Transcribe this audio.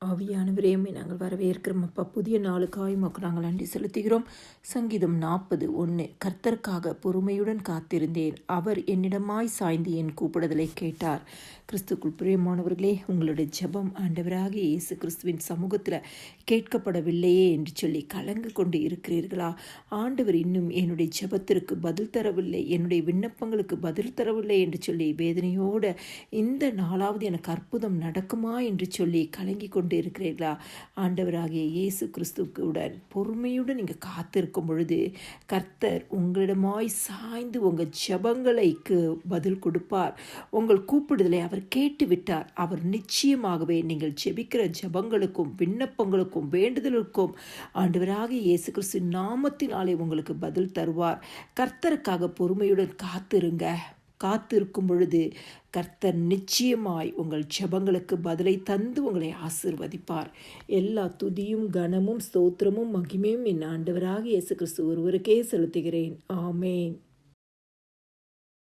ஆவியானவரே, உம்மை நாங்கள் வரவேற்கிறோம் அப்பா. புதிய நாளுக்காய் உமக்கு நாங்கள் நன்றி செலுத்துகிறோம். சங்கீதம் 40:1. கர்த்தருக்காக பொறுமையுடன் காத்திருந்தேன், அவர் என்னிடமாய் சாய்ந்து என் கூப்பிடுதலை கேட்டார். கிறிஸ்துக்குள் பிரியமானவர்களே, உங்களுடைய ஜெபம் ஆண்டவராகிய இயேசு கிறிஸ்துவின் சமூகத்தில் கேட்கப்படவில்லையே என்று சொல்லி கலங்கு கொண்டு இருக்கிறீர்களா? ஆண்டவர் இன்னும் என்னுடைய ஜெபத்திற்கு பதில் தரவில்லை, என்னுடைய விண்ணப்பங்களுக்கு பதில் தரவில்லை என்று சொல்லி வேதனையோடு இந்த நாளாவது எனக்கு அற்புதம் நடக்குமா என்று சொல்லி கலங்கி கொண்டு இருக்கிறீர்களா? ஆண்டவராகிய இயேசு கிறிஸ்துவுடன் பொறுமையுடன் நீங்கள் காத்திருக்கும் பொழுது கர்த்தர் உங்களிடமாய் சாய்ந்து உங்கள் ஜெபங்களுக்கு பதில் கொடுப்பார். உங்கள் கூப்பிடுதலை அவர் கேட்டு விட்டார். அவர் நிச்சயமாகவே நீங்கள் ஜெபிக்கிற ஜெபங்களுக்கும் விண்ணப்பங்களுக்கும் வேண்டுதலுக்கும் ஆண்டவராகிய இயேசு கிறிஸ்து நாமத்தினாலே உங்களுக்கு பதில் தருவார். கர்த்தருக்காக பொறுமையுடன் காத்திருக்கும் பொழுது கர்த்தர் நிச்சயமாய் உங்கள் ஜெபங்களுக்கு பதிலை தந்து உங்களை ஆசீர்வதிப்பார். எல்லா துதியும் கனமும் ஸ்தோத்திரமும் மகிமையும் என் ஆண்டவராகிய இயேசு கிறிஸ்து ஒருவருக்கே செலுத்துகிறேன். ஆமேன்.